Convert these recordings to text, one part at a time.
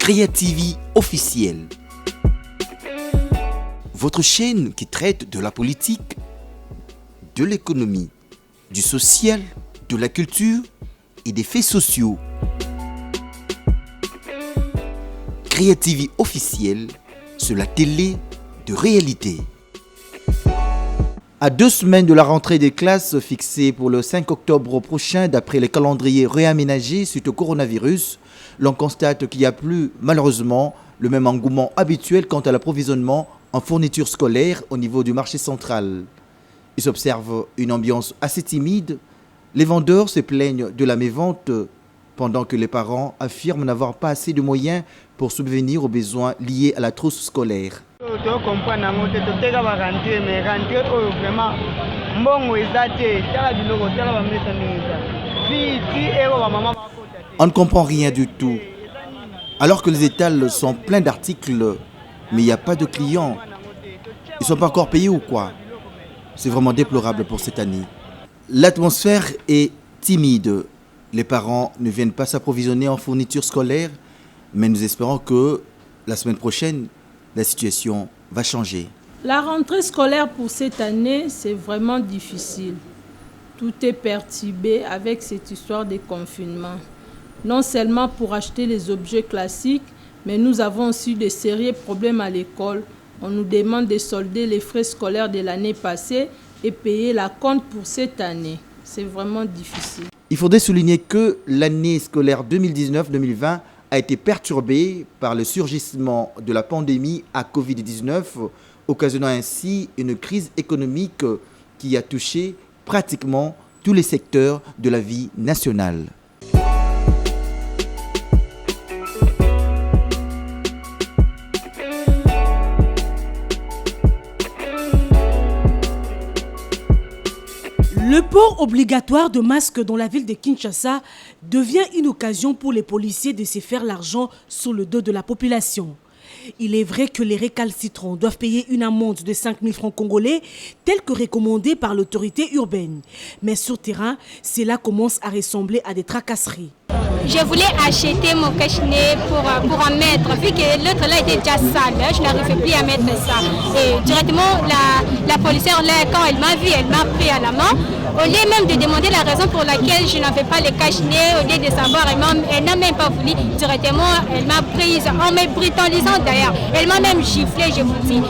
Créativie officielle. Votre chaîne qui traite de la politique, de l'économie, du social, de la culture et des faits sociaux. Créativie officielle sur la télé de réalité. À 2 semaines de la rentrée des classes fixée pour le 5 octobre prochain, d'après les calendriers réaménagés suite au coronavirus, l'on constate qu'il n'y a plus, malheureusement, le même engouement habituel quant à l'approvisionnement en fournitures scolaires au niveau du marché central. Il s'observe une ambiance assez timide. Les vendeurs se plaignent de la mévente pendant que les parents affirment n'avoir pas assez de moyens pour subvenir aux besoins liés à la trousse scolaire. On ne comprend rien du tout. Alors que les étals sont pleins d'articles, mais il n'y a pas de clients. Ils ne sont pas encore payés ou quoi? C'est vraiment déplorable pour cette année. L'atmosphère est timide. Les parents ne viennent pas s'approvisionner en fournitures scolaires, mais nous espérons que la semaine prochaine, la situation va changer. La rentrée scolaire pour cette année, c'est vraiment difficile. Tout est perturbé avec cette histoire de confinement. Non seulement pour acheter les objets classiques, mais nous avons aussi de sérieux problèmes à l'école. On nous demande de solder les frais scolaires de l'année passée et payer la compte pour cette année. C'est vraiment difficile. Il faudrait souligner que l'année scolaire 2019-2020 a été perturbée par le surgissement de la pandémie à Covid-19, occasionnant ainsi une crise économique qui a touché pratiquement tous les secteurs de la vie nationale. Le port obligatoire de masques dans la ville de Kinshasa devient une occasion pour les policiers de se faire l'argent sur le dos de la population. Il est vrai que les récalcitrants doivent payer une amende de 5 000 francs congolais, telle que recommandée par l'autorité urbaine. Mais sur terrain, cela commence à ressembler à des tracasseries. Je voulais acheter mon cache-nez pour en mettre, vu que l'autre là était déjà sale, je n'arrivais plus à mettre ça. Et directement, la policière, là, quand elle m'a vu, elle m'a pris à la main. Au lieu même de demander la raison pour laquelle je n'avais pas le cache-nez, au lieu de savoir, elle n'a même pas voulu. Directement, elle m'a prise, en me brutalisant d'ailleurs. Elle m'a même giflé, je vous dis.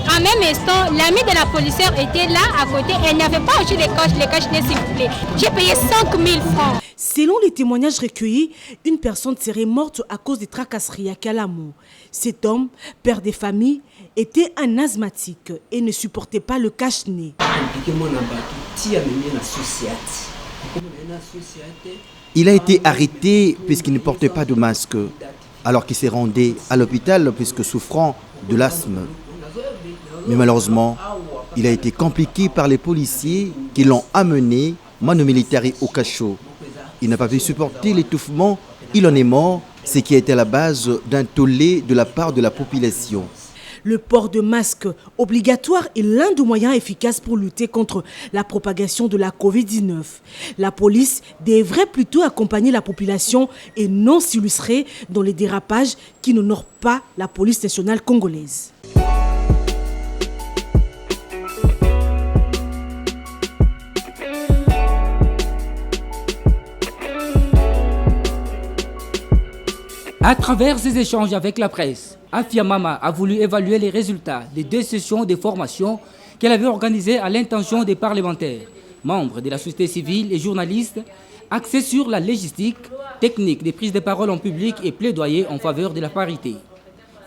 En même instant, l'amie de la policière était là à côté. Elle n'avait pas acheté les cache-nez, s'il vous plaît. J'ai payé 5 000 francs. Selon les témoignages recueillis, une personne serait morte à cause des tracasseries à Kalamou. Cet homme, père de famille, était un asthmatique et ne supportait pas le cache-nez. Il a été arrêté puisqu'il ne portait pas de masque, alors qu'il s'est rendu à l'hôpital puisque souffrant de l'asthme. Mais malheureusement, il a été compliqué par les policiers qui l'ont amené, mano militari, au cachot. Il n'a pas pu supporter l'étouffement, il en est mort, ce qui a été à la base d'un tollé de la part de la population. Le port de masque obligatoire est l'un des moyens efficaces pour lutter contre la propagation de la Covid-19. La police devrait plutôt accompagner la population et non s'illustrer dans les dérapages qui n'honorent pas la police nationale congolaise. À travers ses échanges avec la presse, Afia Mama a voulu évaluer les résultats des 2 sessions de formation qu'elle avait organisées à l'intention des parlementaires, membres de la société civile et journalistes, axés sur la logistique, technique des prises de parole en public et plaidoyer en faveur de la parité.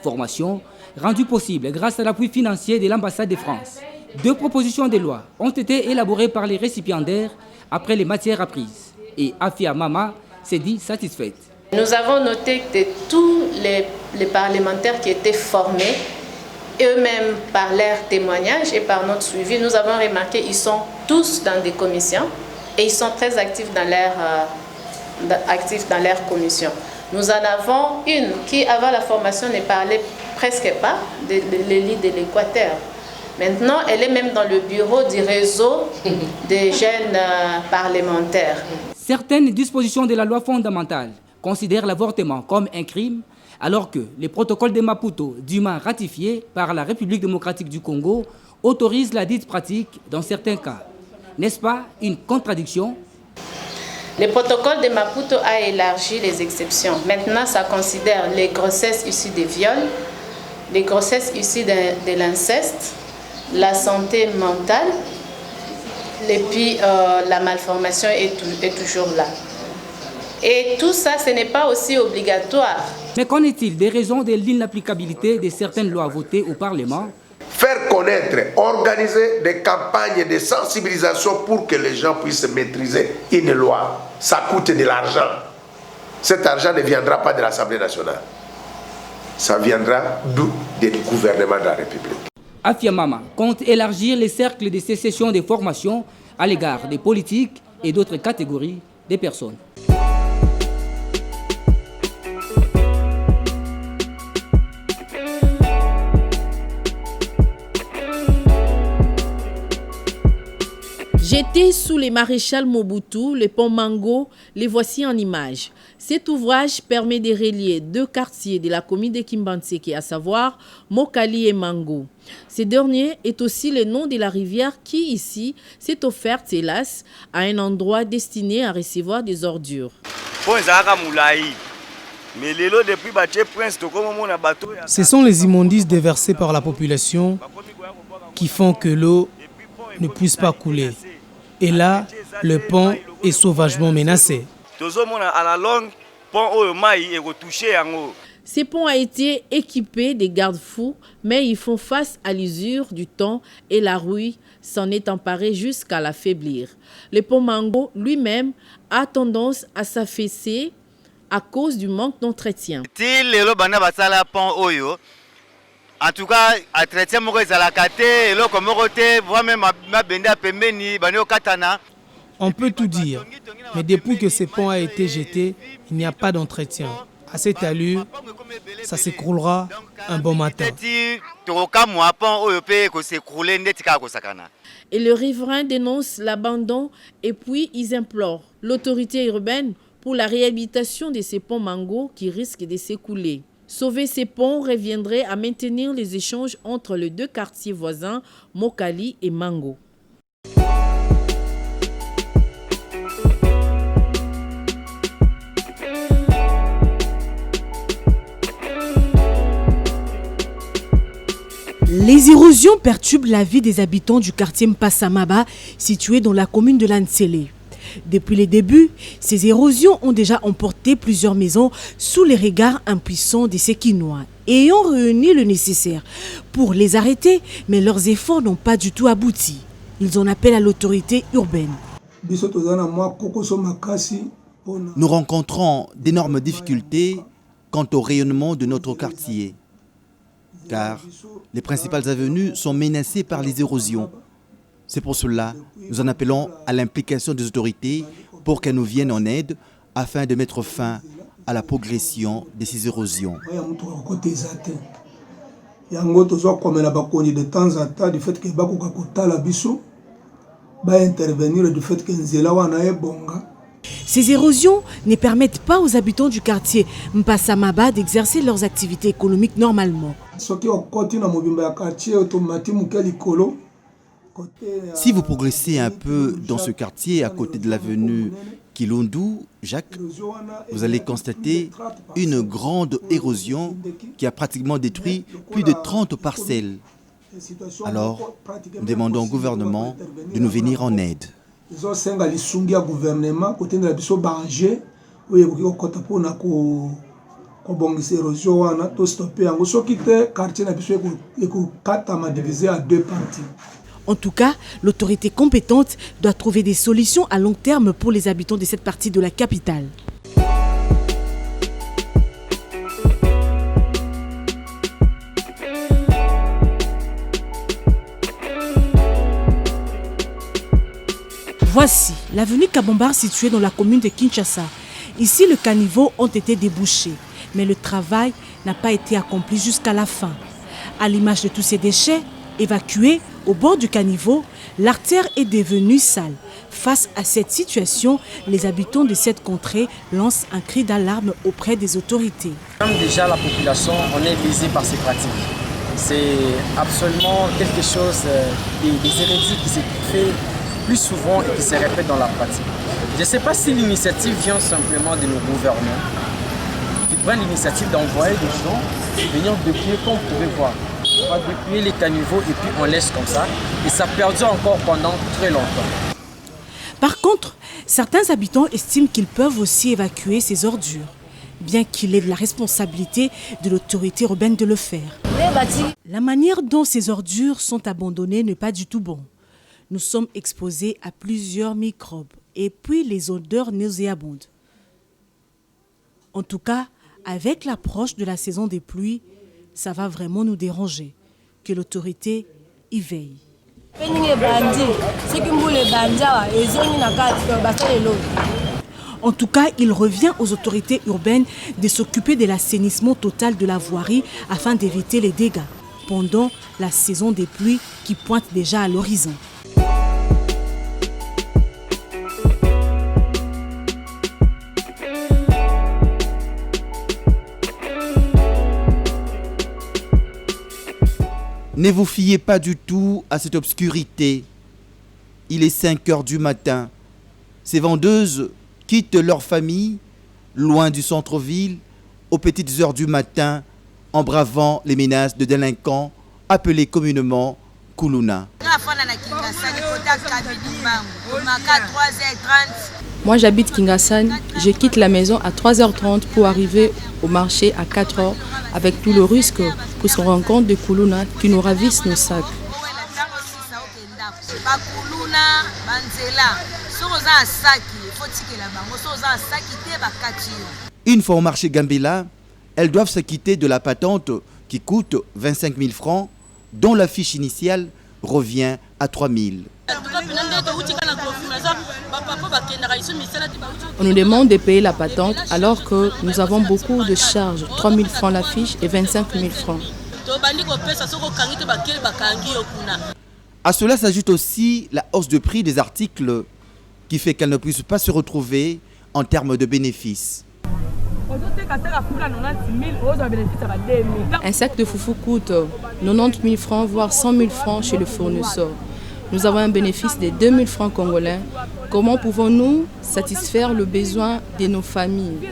Formation rendue possible grâce à l'appui financier de l'ambassade de France. 2 propositions de loi ont été élaborées par les récipiendaires après les matières apprises. Et Afia Mama s'est dit satisfaite. Nous avons noté que tous les parlementaires qui étaient formés, eux-mêmes par leurs témoignages et par notre suivi, nous avons remarqué qu'ils sont tous dans des commissions et ils sont très actifs dans leur commission. Nous en avons une qui, avant la formation, ne parlait presque pas de l'élite de l'Équateur. Maintenant, elle est même dans le bureau du réseau des jeunes parlementaires. Certaines dispositions de la loi fondamentale considère l'avortement comme un crime, alors que les protocoles de Maputo, dûment ratifiés par la République démocratique du Congo, autorisent la dite pratique dans certains cas. N'est-ce pas une contradiction? Le protocole de Maputo a élargi les exceptions. Maintenant, ça considère les grossesses issues des viols, les grossesses issues de l'inceste, la santé mentale, et puis la malformation est toujours là. Et tout ça, ce n'est pas aussi obligatoire. Mais qu'en est-il des raisons de l'inapplicabilité de certaines lois votées au Parlement? Faire connaître, organiser des campagnes de sensibilisation pour que les gens puissent maîtriser une loi. Ça coûte de l'argent. Cet argent ne viendra pas de l'Assemblée nationale. Ça viendra du gouvernement de la République. Afia Mama compte élargir les cercles de sécession des formations à l'égard des politiques et d'autres catégories de personnes. Jeté sous les maréchals Mobutu, le pont Mango, les voici en images. Cet ouvrage permet de relier deux quartiers de la commune de Kimbantseke, à savoir Mokali et Mango. Ce dernier est aussi le nom de la rivière qui, ici, s'est offerte, hélas, à un endroit destiné à recevoir des ordures. Ce sont les immondices déversés par la population qui font que l'eau ne puisse pas couler. Et là, le pont est sauvagement menacé. Ce pont a été équipé de garde-fous, mais ils font face à l'usure du temps et la rouille s'en est emparée jusqu'à l'affaiblir. Le pont Mango lui-même a tendance à s'affaisser à cause du manque d'entretien. En tout cas, on peut tout dire, mais depuis que ce pont a été jeté, il n'y a pas d'entretien. À cette allure, ça s'écroulera un bon matin. Et le riverain dénonce l'abandon et puis ils implorent l'autorité urbaine pour la réhabilitation de ces ponts Mango qui risquent de s'écouler. Sauver ces ponts reviendrait à maintenir les échanges entre les deux quartiers voisins, Mokali et Mango. Les érosions perturbent la vie des habitants du quartier Mpassamaba, situé dans la commune de Lantsele. Depuis les débuts, ces érosions ont déjà emporté plusieurs maisons sous les regards impuissants des Sékinois, ayant réuni le nécessaire pour les arrêter, mais leurs efforts n'ont pas du tout abouti. Ils en appellent à l'autorité urbaine. Nous rencontrons d'énormes difficultés quant au rayonnement de notre quartier, car les principales avenues sont menacées par les érosions. C'est pour cela que nous en appelons à l'implication des autorités pour qu'elles nous viennent en aide afin de mettre fin à la progression de ces érosions. Ces érosions ne permettent pas aux habitants du quartier Mpassamaba d'exercer leurs activités économiques normalement. Si vous progressez un peu dans ce quartier, à côté de l'avenue Kilundu, Jacques, vous allez constater une grande érosion qui a pratiquement détruit plus de 30 parcelles. Alors, nous demandons au gouvernement de nous venir en aide. En tout cas, l'autorité compétente doit trouver des solutions à long terme pour les habitants de cette partie de la capitale. Voici l'avenue Kabombar située dans la commune de Kinshasa. Ici, les caniveaux ont été débouchés, mais le travail n'a pas été accompli jusqu'à la fin. À l'image de tous ces déchets évacués au bord du caniveau, l'artère est devenue sale, Face à cette situation, les habitants de cette contrée lancent un cri d'alarme auprès des autorités. Comme déjà la population, on est visé par ces pratiques. C'est absolument quelque chose, des hérésies qui se fait plus souvent et qui se répètent dans la pratique. Je ne sais pas si l'initiative vient simplement de nos gouvernants, qui prennent l'initiative d'envoyer des gens venir dépouiller, comme vous pouvez voir. On va dépouiller les caniveaux et puis on laisse comme ça. Et ça perdure encore pendant très longtemps. Par contre, certains habitants estiment qu'ils peuvent aussi évacuer ces ordures, bien qu'il est de la responsabilité de l'autorité urbaine de le faire. La manière dont ces ordures sont abandonnées n'est pas du tout bon. Nous sommes exposés à plusieurs microbes et puis les odeurs nauséabondes. En tout cas, avec l'approche de la saison des pluies, ça va vraiment nous déranger. Que l'autorité y veille. En tout cas, il revient aux autorités urbaines de s'occuper de l'assainissement total de la voirie afin d'éviter les dégâts pendant la saison des pluies qui pointe déjà à l'horizon. Ne vous fiez pas du tout à cette obscurité. Il est 5 heures du matin. Ces vendeuses quittent leur famille, loin du centre-ville, aux petites heures du matin, en bravant les menaces de délinquants appelés communément Kuluna. Moi j'habite Kingassan, je quitte la maison à 3h30 pour arriver au marché à 4h avec tout le risque pour se rendre compte de Kuluna qui nous ravissent nos sacs. Une fois au marché Gambela, elles doivent s'acquitter de la patente qui coûte 25 000 francs, dont la fiche initiale revient à 3 000. On nous demande de payer la patente alors que nous avons beaucoup de charges, 3 000 francs la fiche et 25 000 francs. À cela s'ajoute aussi la hausse de prix des articles qui fait qu'elles ne puissent pas se retrouver en termes de bénéfices. Un sac de foufou coûte 90 000 francs, voire 100 000 francs chez le fournisseur. Nous avons un bénéfice de 2 000 francs congolais. Comment pouvons-nous satisfaire le besoin de nos familles?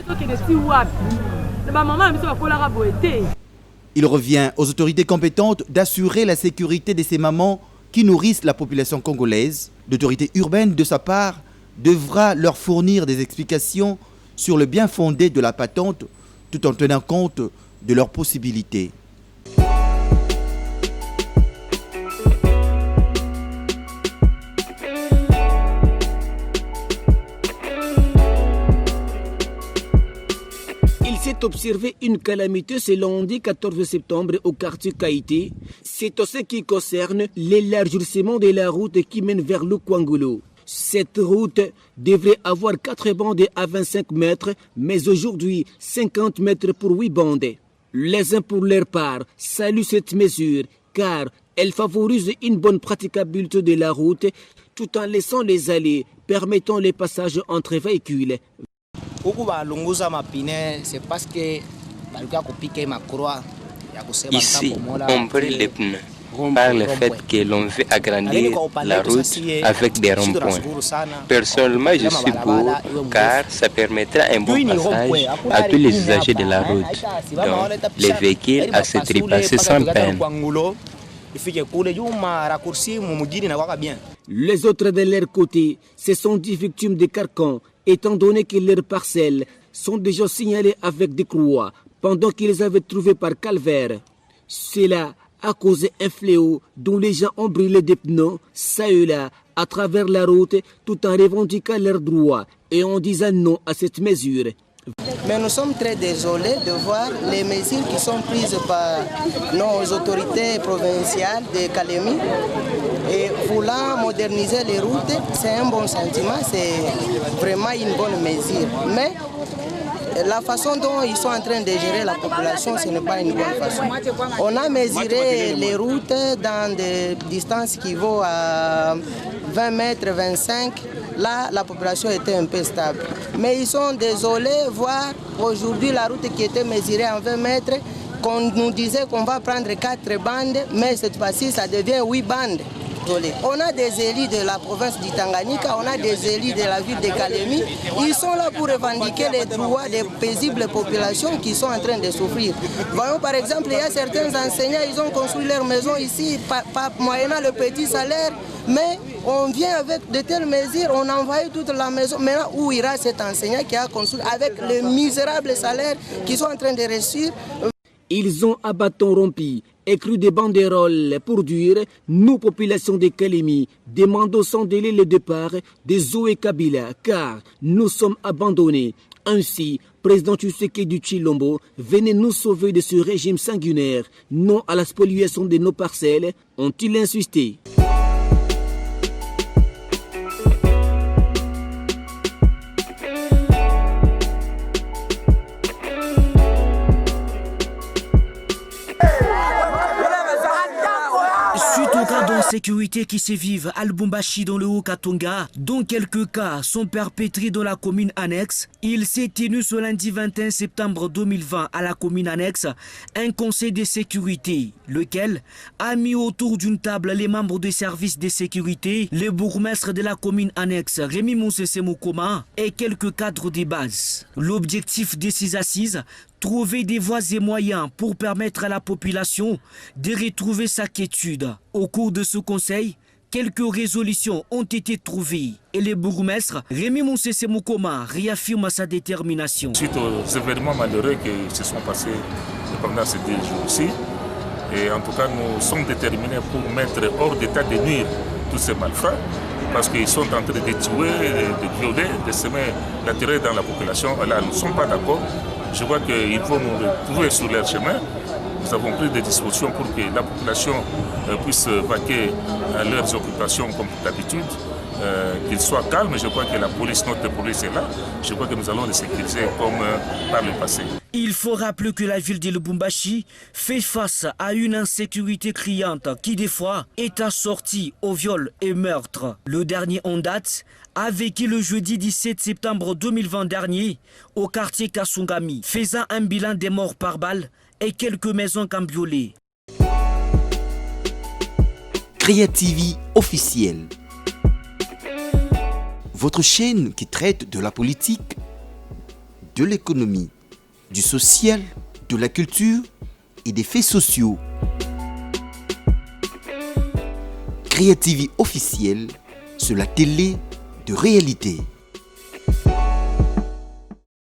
Il revient aux autorités compétentes d'assurer la sécurité de ces mamans qui nourrissent la population congolaise. L'autorité urbaine, de sa part, devra leur fournir des explications sur le bien fondé de la patente, tout en tenant compte de leurs possibilités. Il s'est observé une calamité ce lundi 14 septembre au quartier Kaïté. C'est ce qui concerne l'élargissement de la route qui mène vers le Kwangolo. Cette route devrait avoir 4 bandes à 25 mètres, mais aujourd'hui 50 mètres pour 8 bandes. Les uns pour leur part saluent cette mesure car elle favorise une bonne praticabilité de la route tout en laissant les allées permettant les passages entre véhicules. Ici, on brûle les pneus par le fait que l'on veut agrandir la route avec des ronds-points. Personnellement, je suis pour car ça permettra un bon passage à tous les usagers de la route, donc les véhicules à se tripasser sans peine. Les autres de leur côté, ce sont des victimes de carcans, étant donné que leurs parcelles sont déjà signalées avec des croix pendant qu'ils avaient trouvé par calvaire. Cela a causé un fléau dont les gens ont brûlé des pneus, ça et là, à travers la route, tout en revendiquant leurs droits et en disant non à cette mesure. Mais nous sommes très désolés de voir les mesures qui sont prises par nos autorités provinciales de Kalemi. Et voulant moderniser les routes, c'est un bon sentiment, c'est vraiment une bonne mesure. Mais la façon dont ils sont en train de gérer la population, ce n'est pas une bonne façon. On a mesuré les routes dans des distances qui vont à 20 mètres, 25. là, la population était un peu stable. Mais ils sont désolés, voir aujourd'hui la route qui était mesurée en 20 mètres, qu'on nous disait qu'on va prendre 4 bandes, mais cette fois-ci, ça devient 8 bandes. On a des élus de la province du Tanganyika, on a des élus de la ville de Kalemi. Ils sont là pour revendiquer les droits des paisibles populations qui sont en train de souffrir. Voyons par exemple, il y a certains enseignants, ils ont construit leur maison ici, moyennant le petit salaire, mais on vient avec de telles mesures, on envoie toute la maison. Maintenant, où ira cet enseignant qui a construit avec le misérable salaire qu'ils sont en train de reçu? Ils ont à bâton rompu écrit des banderoles pour dire « Nous, population de Kalemi, demandons sans délai le départ des Zoé Kabila car nous sommes abandonnés. » Ainsi, président Tshisekedi Tshilombo, venez nous sauver de ce régime sanguinaire. Non à la spoliation de nos parcelles, ont-ils insisté. Sécurité qui s'évive à Lubumbashi dans le Haut-Katanga, dont quelques cas sont perpétrés dans la commune annexe. Il s'est tenu ce lundi 21 septembre 2020 à la commune annexe un conseil de sécurité, lequel a mis autour d'une table les membres des services de sécurité, le bourgmestre de la commune annexe Rémi Moussese Mokoma et quelques cadres de base. L'objectif de ces assises, trouver des voies et moyens pour permettre à la population de retrouver sa quiétude. Au cours de ce conseil, quelques résolutions ont été trouvées et le bourgmestre Rémi Moussese Mokoma réaffirme sa détermination. Suite aux événements malheureux qui se sont passés pendant ces 2 jours-ci, et en tout cas nous sommes déterminés pour mettre hors d'état de nuire tous ces malfrats, parce qu'ils sont en train de tuer, de violer, de semer la terreur dans la population. Là, nous ne sommes pas d'accord. Je vois qu'ils vont nous retrouver sur leur chemin. Nous avons pris des dispositions pour que la population puisse vaquer à leurs occupations comme d'habitude, qu'ils soient calmes. Je crois que la police, notre police est là. Je crois que nous allons les sécuriser comme par le passé. Il faut rappeler que la ville de Lubumbashi fait face à une insécurité criante qui des fois est assortie au viol et meurtre. Le dernier en date a vécu le jeudi 17 septembre 2020 dernier au quartier Kasungami, faisant un bilan des morts par balle et quelques maisons cambriolées. Créativie officielle. Votre chaîne qui traite de la politique, de l'économie, du social, de la culture et des faits sociaux. Créativie officielle sur la télé de réalité.